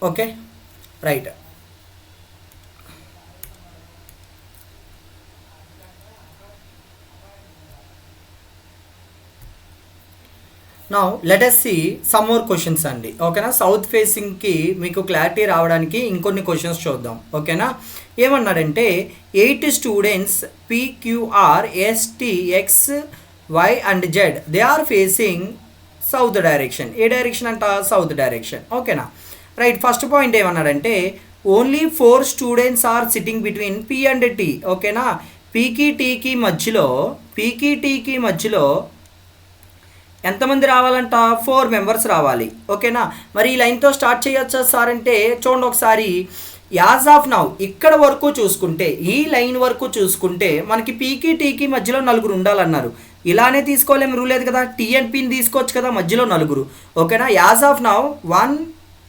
Okay right. Now let us see some more questions అండి. ఓకేనా, south ఫేసింగ్కి మీకు clarity రావడానికి ఇంకొన్ని క్వశ్చన్స్ చూద్దాం. ఓకేనా, ఏమన్నాడంటే 8 students PQR ST X Y and Z they are facing south direction. ఏ డైరెక్షన్ అంట? South direction. ఓకేనా రైట్. ఫస్ట్ పాయింట్ ఏమన్నాడంటే only 4 students are sitting between P and T. ఓకేనా, పీకి టీకి మధ్యలో ఎంతమంది రావాలంట? 4 మెంబర్స్ రావాలి. ఓకేనా, మరి ఈ లైన్తో స్టార్ట్ చేయొచ్చా సార్ అంటే చూడండి ఒకసారి. యాజ్ ఆఫ్ నౌ ఇక్కడ వరకు చూసుకుంటే, ఈ లైన్ వరకు చూసుకుంటే మనకి పీకి టీకి మధ్యలో 4 ఉండాలన్నారు. ఇలానే తీసుకోలేము, రూల్ లేదు కదా. టీ అండ్ పీని తీసుకోవచ్చు కదా, మధ్యలో 4. ఓకేనా, as of now 1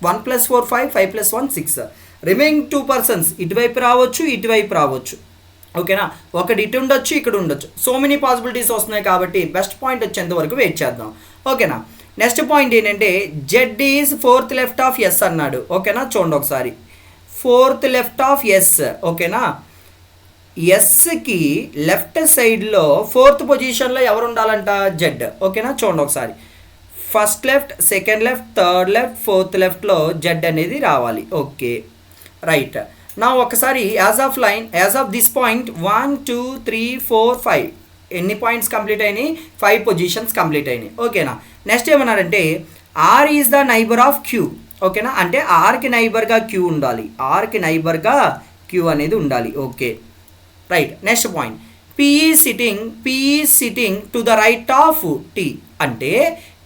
+ 4 5 5 + 1 6. Remaining 2 persons ఇటువైపు రావచ్చు, ఇటువైపు రావచ్చు. ఓకేనా, ఒకటి ఇటు ఉండొచ్చు, ఇక్కడ ఉండొచ్చు. సో మెనీ పాసిబిలిటీస్ వస్తున్నాయి కాబట్టి బెస్ట్ పాయింట్ వచ్చేంత వరకు వెయిట్ చేద్దాం. ఓకేనా, నెక్స్ట్ పాయింట్ ఏంటంటే Z is 4th left of S అన్నాడు. ఓకేనా, చూడండి ఒకసారి 4th లెఫ్ట్ ఆఫ్ ఎస్. ఓకేనా, ఎస్కి లెఫ్ట్ సైడ్లో 4th పొజిషన్లో ఎవరు ఉండాలంట? జెడ్. ఓకేనా, చూడండి ఒకసారి first left, second left, third left, 4th లెఫ్ట్లో జెడ్ అనేది రావాలి. Okay right. నా ఒకసారి యాజ్ ఆఫ్ దిస్ పాయింట్ 1 2 3 4 5 ఎన్ని పాయింట్స్ కంప్లీట్ అయినాయి? 5 పొజిషన్స్ కంప్లీట్ అయినాయి. ఓకేనా, నెక్స్ట్ ఏమన్నారంటే R is the neighbour of Q. ఓకేనా, అంటే ఆర్కి నైబర్గా క్యూ ఉండాలి, ఆర్కి నైబర్గా క్యూ అనేది ఉండాలి. Okay right. Next point P is sitting to the right of T. అంటే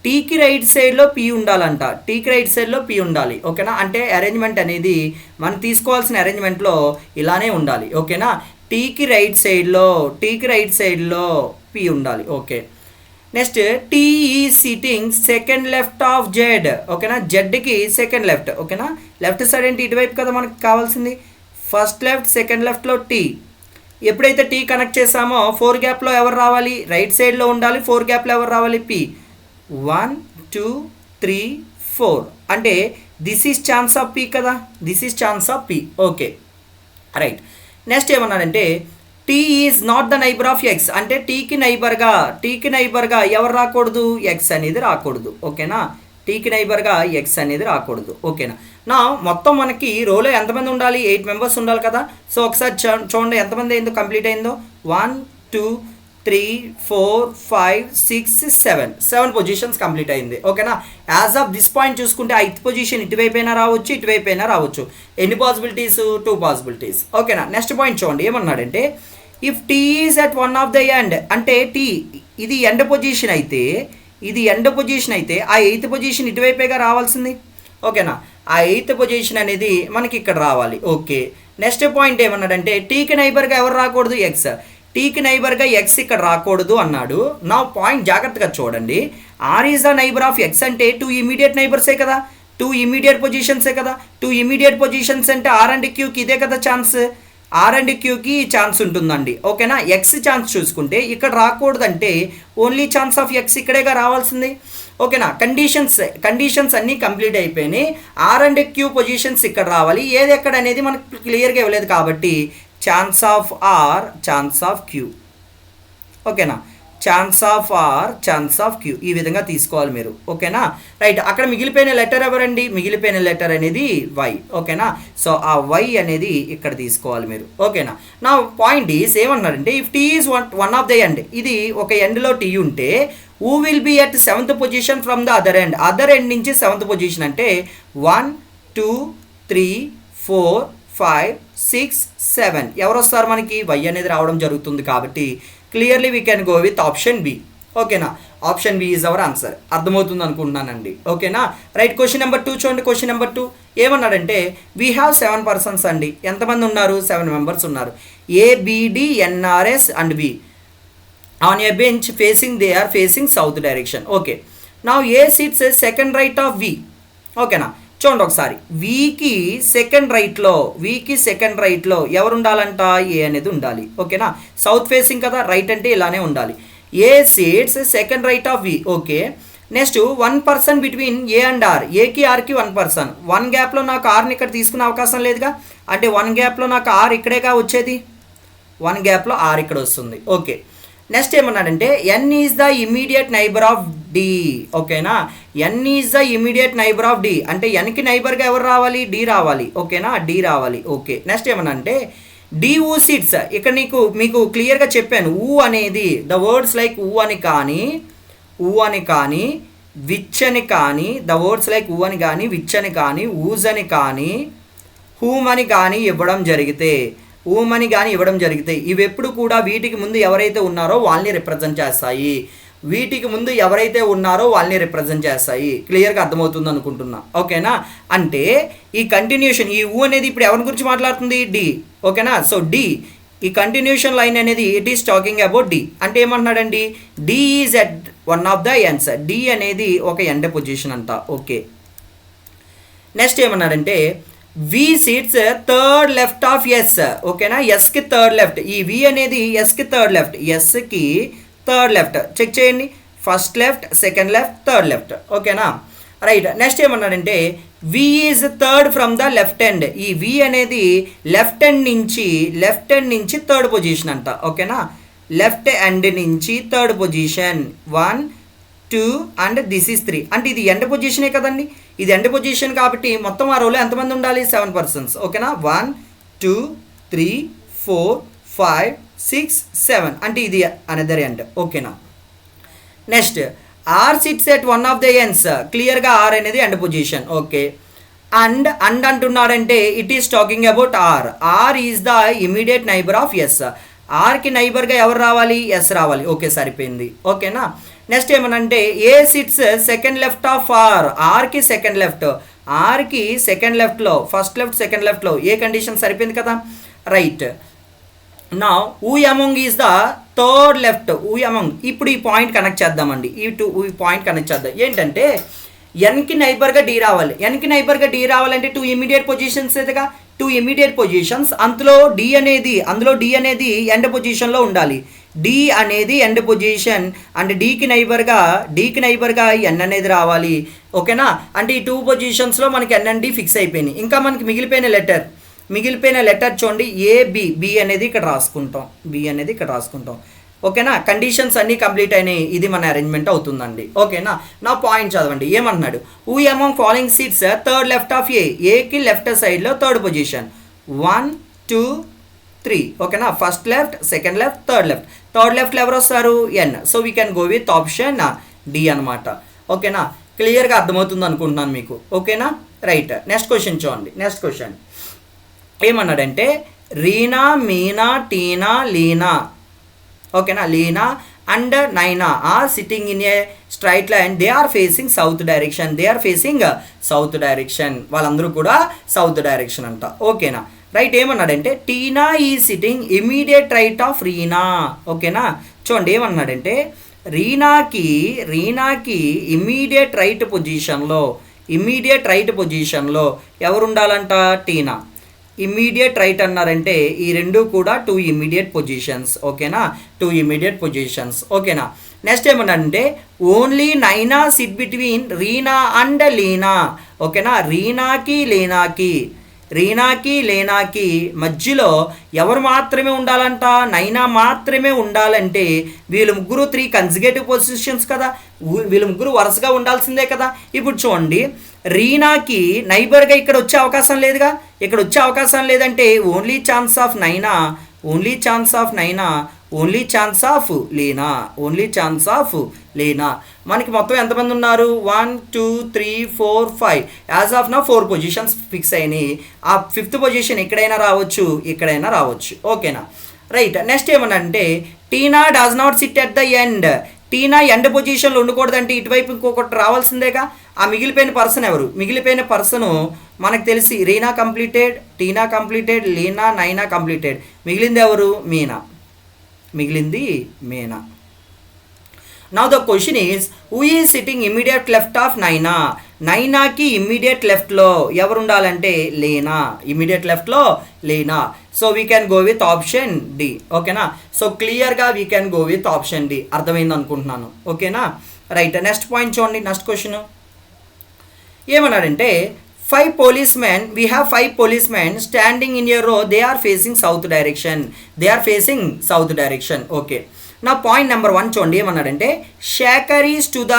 టీకి రైట్ సైడ్లో పీ ఉండాలంట, టీకి రైట్ సైడ్లో పీ ఉండాలి. ఓకేనా, అంటే అరేంజ్మెంట్ అనేది మనం తీసుకోవాల్సిన అరేంజ్మెంట్లో ఇలానే ఉండాలి. ఓకేనా, టీకి రైట్ సైడ్లో పీ ఉండాలి. Okay next T is sitting second left of Z. ఓకేనా, జెడ్కి సెకండ్ లెఫ్ట్. ఓకేనా, లెఫ్ట్ సైడ్ అంటే ఇటువైపు కదా మనకు కావాల్సింది. ఫస్ట్ లెఫ్ట్, సెకండ్ లెఫ్ట్లో టీ. ఎప్పుడైతే టీ కనెక్ట్ చేసామో 4 గ్యాప్లో ఎవరు రావాలి? రైట్ సైడ్లో ఉండాలి. 4 గ్యాప్లో ఎవరు రావాలి? పీ. 1 2 3 4 అంటే this is chance of P కదా, this is chance of P. Okay right. Next ఏమన్నారంటే T is not the neighbour of X. అంటే టీకి నైబర్గా ఎవరు రాకూడదు? ఎక్స్ అనేది రాకూడదు. ఓకేనా, టీకి నైబర్గా ఎక్స్ అనేది రాకూడదు. ఓకేనా, నా మొత్తం మనకి రోలో ఎంతమంది ఉండాలి? 8 మెంబర్స్ ఉండాలి కదా. సో ఒకసారి చూడండి ఎంతమంది అయిందో, కంప్లీట్ అయిందో. 1 2 3 4 5 6 7 పొజిషన్స్ కంప్లీట్ అయింది. ఓకేనా, యాజ్ ఆఫ్ దిస్ పాయింట్ చూసుకుంటే 8th పొజిషన్ ఇటువైపైనా రావచ్చు, ఇటువైపైనా రావచ్చు. ఎన్ని పాసిబిలిటీస్? 2 పాసిబిలిటీస్. ఓకేనా, నెక్స్ట్ పాయింట్ చూడండి ఏమన్నాడంటే if T is at one of the end. అంటే టీ ఇది ఎండ్ పొజిషన్ అయితే, ఆ 8th పొజిషన్ ఇటువైపేగా రావాల్సింది. ఓకేనా, ఆ 8th పొజిషన్ అనేది మనకి ఇక్కడ రావాలి. ఓకే నెక్స్ట్ పాయింట్ ఏమన్నాడంటే టీకి నైబర్గా ఎవరు రాకూడదు? ఎక్స్. టీకి నైబర్గా ఎక్స్ ఇక్కడ రాకూడదు అన్నాడు. నా పాయింట్ జాగ్రత్తగా చూడండి. R is the neighbour of X అంటే 2 ఇమీడియట్ నైబర్సే కదా, 2 ఇమీడియట్ పొజిషన్సే కదా. 2 ఇమీడియట్ పొజిషన్స్ అంటే ఆర్ అండ్ క్యూకి ఇదే కదా ఛాన్స్, ఆర్ అండ్ క్యూకి ఛాన్స్ ఉంటుందండి. ఓకేనా, ఎక్స్ ఛాన్స్ చూసుకుంటే ఇక్కడ రాకూడదంటే ఓన్లీ ఛాన్స్ ఆఫ్ ఎక్స్ ఇక్కడేగా రావాల్సింది. ఓకేనా, కండిషన్స్ అన్నీ కంప్లీట్ అయిపోయినాయి. ఆర్ అండ్ క్యూ పొజిషన్స్ ఇక్కడ రావాలి. ఏది ఎక్కడ అనేది మనకు క్లియర్గా ఇవ్వలేదు కాబట్టి chance of R, chance of Q. ఓకేనా, chance of R, chance of Q ఈ విధంగా తీసుకోవాలి మీరు. ఓకేనా రైట్. అక్కడ మిగిలిపోయిన లెటర్ ఎవరండి? మిగిలిపోయిన లెటర్ అనేది వై. ఓకేనా, సో ఆ వై అనేది ఇక్కడ తీసుకోవాలి మీరు. ఓకేనా, నా పాయింట్ ఈస్ ఏమన్నారంటే if T is one of the end. ఇది ఒక ఎండ్లో టీ ఉంటే who will be at 7th position from the other end నుంచి 7th పొజిషన్ అంటే 1 2 3 4 5 6 7 ఎవరు వస్తారు? మనకి వై అనేది రావడం జరుగుతుంది కాబట్టి clearly we can go with option B. ఓకేనా, option B is our answer. అర్థమవుతుంది అనుకుంటున్నానండి. ఓకేనా రైట్. క్వశ్చన్ నెంబర్ 2 చూడండి. క్వశ్చన్ నెంబర్ 2 ఏమన్నాడంటే వీ హ్యావ్ 7 పర్సన్స్ అండి. ఎంతమంది ఉన్నారు? 7 మెంబర్స్ ఉన్నారు. ABDNRS and B on a bench they are facing south direction. Okay, now A sits second right of V. ఓకేనా, చూడండి ఒకసారి వీకి సెకండ్ రైట్లో ఎవరు ఉండాలంట? ఏ అనేది ఉండాలి. ఓకేనా, సౌత్ ఫేసింగ్ కదా, రైట్ అంటే ఇలానే ఉండాలి. A seats second right of V. Okay, next 1% between A and R, ఏకి ఆర్కి 1%. 1 గ్యాప్లో నాకు ఆర్ని ఇక్కడ తీసుకునే అవకాశం లేదుగా, అంటే 1 గ్యాప్లో నాకు ఆర్ ఇక్కడేగా వచ్చేది, 1 గ్యాప్లో ఆర్ ఇక్కడ వస్తుంది. ఓకే, నెక్స్ట్ ఏమన్నాడంటే N is the immediate neighbour of D. ఓకేనా, N is the immediate neighbour of D అంటే ఎన్కి నైబర్గా ఎవరు రావాలి, డి రావాలి. ఓకేనా, డి రావాలి. ఓకే, నెక్స్ట్ ఏమన్నా అంటే డి ఊ సిట్స్. ఇక్కడ మీకు క్లియర్గా చెప్పాను, ఊ అనేది ద వర్డ్స్ లైక్ ఊ అని కానీ విచ్ అని కానీ, ద వర్డ్స్ లైక్ ఊ అని కానీ విచ్ అని కానీ ఊజ్ అని కానీ హూమ్ అని కానీ ఇవ్వడం జరిగితే, ఇవి ఎప్పుడు కూడా వీటికి ముందు ఎవరైతే ఉన్నారో వాళ్ళని రిప్రజెంట్ చేస్తాయి. క్లియర్గా అర్థమవుతుంది అనుకుంటున్నా. ఓకేనా, అంటే ఈ కంటిన్యూషన్, ఈ ఊ అనేది ఇప్పుడు ఎవరి గురించి మాట్లాడుతుంది, డి. ఓకేనా, సో డి, ఈ కంటిన్యూషన్ లైన్ అనేది it is talking about D. అంటే ఏమంటున్నాడండి, D is at one of the ends. D అనేది ఒక ఎండ్ పొజిషన్ అంట. ఓకే, నెక్స్ట్ ఏమన్నాడంటే V sits third left of S. ఓకేనా, ఎస్కి థర్డ్ లెఫ్ట్. ఈ వి అనేది ఎస్కి థర్డ్ లెఫ్ట్, ఎస్కి థర్డ్ లెఫ్ట్. చెక్ చేయండి, first left, second left, third left. ఓకేనా, రైట్. నెక్స్ట్ ఏమన్నాడంటే V is third from the left end. ఈ వి అనేది లెఫ్ట్ ఎండ్ నుంచి థర్డ్ పొజిషన్ అంట. ఓకేనా, లెఫ్ట్ ఎండ్ నుంచి third position, 1 2 and this is 3. అంటే ఇది ఎండ్ పొజిషనే కదండి, ఇది ఎండ్ పొజిషన్ కాబట్టి మొత్తం ఆ రోలో ఎంతమంది ఉండాలి, 7 persons. ఓకేనా, 1 2 3 4 5 6 7 అంటే ఇది అనదర్ ఎండ్. ఓకేనా, next R sits at one of the ends. క్లియర్గా ఆర్ అనేది ఎండ్ పొజిషన్. ఓకే, అండ్ అంటున్నాడంటే it is talking about R. R is the immediate neighbour of S. ఆర్కి నైబర్గా ఎవరు రావాలి, ఎస్ రావాలి. ఓకే, సరిపోయింది. ఓకేనా, నెక్స్ట్ ఏమనంటే A sits second left of R. ఆర్కి సెకండ్ లెఫ్ట్లో, ఫస్ట్ లెఫ్ట్ సెకండ్ లెఫ్ట్లో ఏ కండిషన్ సరిపోయింది కదా, రైట్. నా ఊ among is the third left, ఊ అమంగ్. ఇప్పుడు ఈ పాయింట్ కనెక్ట్ చేద్దామండి, ఈ పాయింట్ కనెక్ట్ చేద్దాం. ఏంటంటే ఎన్కి నైబర్గా డి రావాలి. ఎన్కి నైబర్గా డి రావాలంటే 2 ఇమీడియట్ పొజిషన్స్ ఏదిగా, 2 ఇమీడియట్ పొజిషన్స్. అందులో డి అనేది ఎండ్ పొజిషన్లో ఉండాలి. డి అనేది ఎండ్ పొజిషన్ అండ్ డీకి నైబర్గా ఎన్ అనేది రావాలి. ఓకేనా, అంటే ఈ 2 పొజిషన్స్లో మనకి ఎన్ అండ్ డి ఫిక్స్ అయిపోయినాయి. ఇంకా మనకి మిగిలిపోయిన లెటర్ చూడండి, బి అనేది ఇక్కడ రాసుకుంటాం. ఓకేనా, కండిషన్స్ అన్నీ కంప్లీట్ అయినాయి. ఇది మన అరేంజ్మెంట్ అవుతుందండి. ఓకేనా, నా పాయింట్ చదవండి. ఏమంటున్నాడు, who among following seats third left of ఏకి లెఫ్ట్ సైడ్లో థర్డ్ పొజిషన్, 1 2 3. ఓకేనా, first left, second left, third లెఫ్ట్లో ఎవరు వస్తారు, N. So we can go with option D అనమాట. ఓకేనా, క్లియర్గా అర్థమవుతుంది అనుకుంటున్నాను మీకు. ఓకేనా, రైట్. నెక్స్ట్ క్వశ్చన్ చూడండి. నెక్స్ట్ క్వశ్చన్ ఏమన్నాడంటే రీనా, మీనా, టీనా, లీనా. ఓకేనా, Leena and Naina are sitting in a straight line. They are facing south direction. వాళ్ళందరూ కూడా సౌత్ డైరెక్షన్ అంట. ఓకేనా, రైట్. ఏమన్నాడంటే టీనా ఈ sitting immediate right of Reena. ఓకేనా, చూడండి ఏమన్నాడంటే రీనాకి ఇమీడియట్ రైట్ పొజిషన్లో ఎవరు ఉండాలంట, టీనా. ఇమ్మీడియట్ రైట్ అన్నారంటే ఈ రెండు కూడా 2 ఇమ్మీడియట్ పొజిషన్స్. ఓకేనా, 2 ఇమ్మీడియట్ పొజిషన్స్. ఓకేనా, నెక్స్ట్ ఏమన్నాడంటే only Naina sit between Reena and Leena. ఓకేనా, రీనాకి లేనాకి మధ్యలో ఎవరు మాత్రమే ఉండాలంట, నైనా మాత్రమే ఉండాలంటే వీళ్ళు ముగ్గురు 3 కన్సిక్యూటివ్ పొజిషన్స్ కదా, వీళ్ళు ముగ్గురు వరుసగా ఉండాల్సిందే కదా. ఇప్పుడు చూడండి, రీనాకి నైబర్గా ఇక్కడ వచ్చే అవకాశం లేదంటే ఓన్లీ ఛాన్స్ ఆఫ్ నైనా, ఓన్లీ ఛాన్స్ ఆఫ్ లీనా. మనకి మొత్తం ఎంతమంది ఉన్నారు, 1 2 3 4 5. యాజ్ ఆఫ్ నా 4 పొజిషన్స్ ఫిక్స్ అయినాయి. ఆ 5th పొజిషన్ ఇక్కడైనా రావచ్చు. ఓకేనా, రైట్. నెక్స్ట్ ఏమన్నంటే Tina does not sit at the end. Tina end పొజిషన్లో ఉండకూడదంటే ఇటువైపు ఇంకొకటి రావాల్సిందేగా. ఆ మిగిలిపోయిన పర్సను మనకు తెలిసి రీనా కంప్లీటెడ్, టీనా కంప్లీటెడ్, లీనా, నైనా కంప్లీటెడ్. మిగిలింది ఎవరు, Meena. Now the question is, who is sitting immediate left of నైనా? నైనాకి ఇమ్మీడియట్ లెఫ్ట్లో ఎవరు ఉండాలంటే Leena, so we can go with option D. ఓకేనా, సో క్లియర్గా we can go with option D. అర్థమైంది అనుకుంటున్నాను. ఓకేనా, రైట్. నెక్స్ట్ పాయింట్ చూడండి, నెక్స్ట్ క్వశ్చన్ ఏమన్నాడంటే 5 policemen, we have 5 policemen standing in a row, they are facing south direction, they are facing south direction. Okay, నా point number 1 చూడండి ఏమన్నాడంటే Shekhar is to the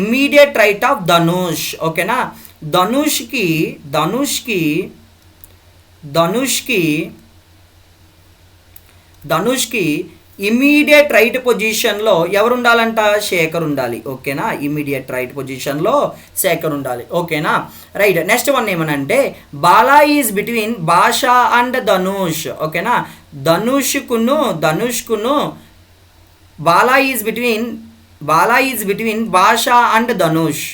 immediate right of Dhanush. ఓకేనా, ధనుష్కి immediate right పొజిషన్లో ఎవరు ఉండాలంట? శేఖర్ ఉండాలి. ఓకేనా, ఇమీడియట్ రైట్ పొజిషన్లో శేఖర్ ఉండాలి. ఓకేనా, రైట్. నెక్స్ట్ వన్ ఏమనంటే బాలా ఈజ్ బిట్వీన్ భాషా అండ్ ధనుష్. ఓకేనా, ధనుష్కును బాలా ఈజ్ బిట్వీన్ భాషా అండ్ ధనుష్.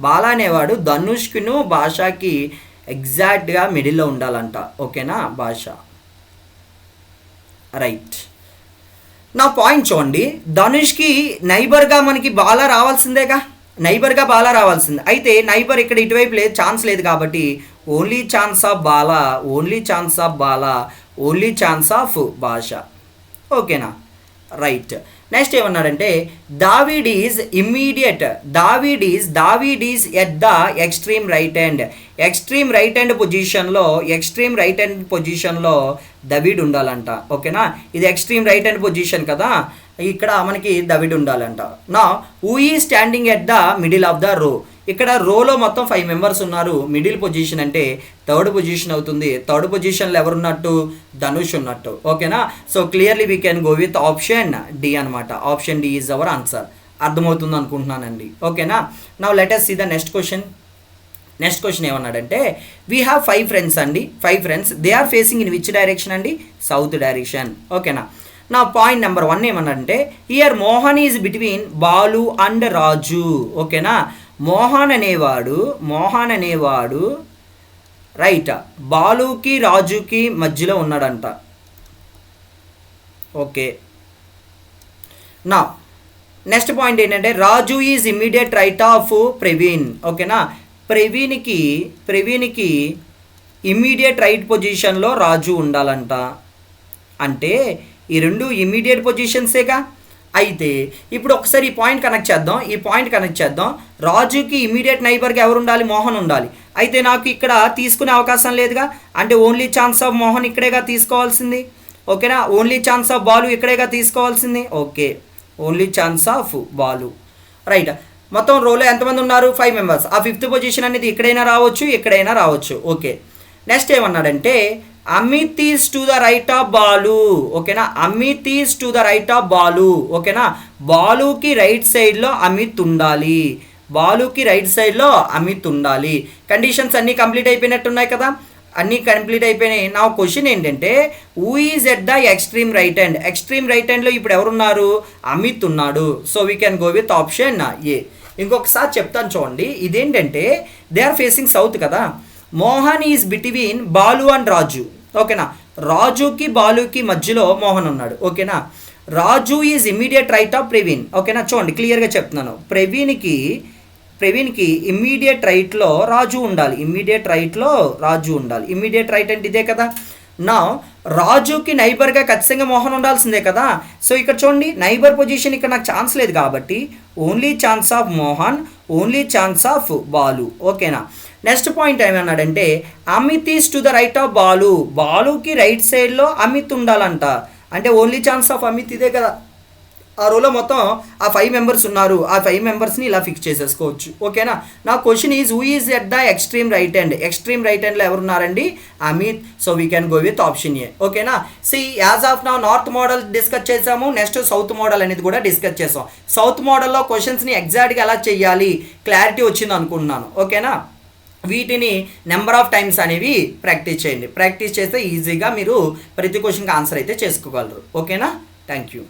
బాలా అనేవాడు ధనుష్కును భాషకి ఎగ్జాక్ట్గా మిడిల్లో ఉండాలంట. ఓకేనా, భాష. రైట్. నా పాయింట్ చూడండి, ధనుష్కి నైబర్గా మనకి బాలా రావాల్సిందేగా, నైబర్గా బాలా రావాల్సిందే. అయితే నైబర్ ఇక్కడ ఇటువైపు లేదు, ఛాన్స్ లేదు కాబట్టి only chance of Bala, only chance of Bhasha. ఓకేనా, రైట్. నెక్స్ట్ ఏమన్నాడంటే David is at the extreme right hand పొజిషన్లో దావీడ్ ఉండాలంట. ఓకేనా, ఇది ఎక్స్ట్రీమ్ రైట్ హ్యాండ్ పొజిషన్ కదా, ఇక్కడ మనకి దావీడ్ ఉండాలంట. నా who is standing at the middle of the row. ఇక్కడ రోలో మొత్తం 5 మెంబర్స్ ఉన్నారు. మిడిల్ పొజిషన్ అంటే థర్డ్ పొజిషన్ అవుతుంది. థర్డ్ పొజిషన్లో ఎవరున్నట్టు? ధనుష్ ఉన్నట్టు. ఓకేనా, so clearly we can go with option D అనమాట. Option D is our answer. అర్థమవుతుంది అనుకుంటున్నానండి. ఓకేనా, now let us see the next question ఏమన్నాడంటే వీ హ్యావ్ 5 ఫ్రెండ్స్ అండి, 5 friends, they are facing in which direction అండి? South direction. ఓకేనా, నా point number 1 ఏమన్నాడంటే here Mohan is between Balu and Raju. ఓకేనా, మోహన్ అనేవాడు రైట్ బాలుకి రాజుకి మధ్యలో ఉన్నాడంట. ఓకే, నా నెక్స్ట్ పాయింట్ ఏంటంటే Raju is immediate right of Praveen. ఓకేనా, ప్రవీణ్కి ఇమ్మీడియట్ రైట్ పొజిషన్లో రాజు ఉండాలంట. అంటే ఈ రెండు ఇమ్మీడియట్ పొజిషన్సేగా. అయితే ఇప్పుడు ఒకసారి ఈ పాయింట్ కనెక్ట్ చేద్దాం. రాజుకి ఇమీడియట్ నైబర్గా ఎవరు ఉండాలి? మోహన్ ఉండాలి. అయితే నాకు ఇక్కడ తీసుకునే అవకాశం లేదుగా, అంటే ఓన్లీ ఛాన్స్ ఆఫ్ మోహన్ ఇక్కడేగా తీసుకోవాల్సింది. ఓకేనా, ఓన్లీ ఛాన్స్ ఆఫ్ బాలు ఇక్కడేగా తీసుకోవాల్సింది. Okay, only chance of Balu. Right. మొత్తం రోలో ఎంతమంది ఉన్నారు? 5 మెంబర్స్. ఆ 5th పొజిషన్ అనేది ఇక్కడైనా రావచ్చు. ఓకే, నెక్స్ట్ ఏమన్నాడంటే Amit is to the right of Balu. ఓకేనా, Amit is to the right of Balu. ఓకేనా, బాలుకి రైట్ సైడ్లో అమిత్ ఉండాలి. కండిషన్స్ అన్నీ కంప్లీట్ అయిపోయినట్టున్నాయి కదా, అన్నీ కంప్లీట్ అయిపోయినాయి. నా క్వశ్చన్ ఏంటంటే who is at the extreme right హ్యాండ్లో ఇప్పుడు ఎవరున్నారు? అమిత్ ఉన్నాడు. So we can go with option A. ఇంకొకసారి చెప్తాను చూడండి, ఇదేంటంటే దే ఆర్ ఫేసింగ్ సౌత్ కదా, Mohan is between Balu and Raju. ఓకేనా, రాజుకి బాలుకి మధ్యలో మోహన్ ఉన్నాడు. ఓకేనా, Raju is immediate right of Praveen. ఓకేనా, చూడండి క్లియర్గా చెప్తున్నాను, ప్రవీణ్కి ఇమ్మీడియట్ రైట్లో రాజు ఉండాలి. ఇమ్మీడియట్ రైట్ అంటే ఇదే కదా. నా రాజుకి నైబర్గా ఖచ్చితంగా మోహన్ ఉండాల్సిందే కదా. సో ఇక్కడ చూడండి, నైబర్ పొజిషన్ ఇక్కడ నాకు ఛాన్స్ లేదు కాబట్టి only chance of Mohan, only chance of Balu. ఓకేనా, నెక్స్ట్ పాయింట్ ఏమన్నాడంటే Amit is to the right of బాలుకి రైట్ సైడ్లో అమిత్ ఉండాలంట. అంటే ఓన్లీ ఛాన్స్ ఆఫ్ అమిత్ ఇదే కదా. ఆ రోలో మొత్తం ఆ 5 మెంబర్స్ ఉన్నారు. ఆ 5 మెంబర్స్ని ఇలా ఫిక్స్ చేసేసుకోవచ్చు. ఓకేనా, నా question is who is at the extreme right హ్యాండ్లో ఎవరున్నారండి? Amit. So we can go with option A. ఓకేనా, see as of now north model discuss చేసాము, నెక్స్ట్ సౌత్ మోడల్ అనేది కూడా డిస్కస్ చేసాం. సౌత్ మోడల్లో క్వశ్చన్స్ని ఎగ్జాక్ట్గా ఎలా చేయాలి క్లారిటీ వచ్చింది అనుకుంటున్నాను. ఓకేనా, వీటిని నెంబర్ ఆఫ్ టైమ్స్ అనేవి ప్రాక్టీస్ చేయండి. ప్రాక్టీస్ చేస్తే ఈజీగా మీరు ప్రతి క్వశ్చన్కి ఆన్సర్ అయితే చేసుకోగలరు. ఓకేనా, థ్యాంక్ యూ.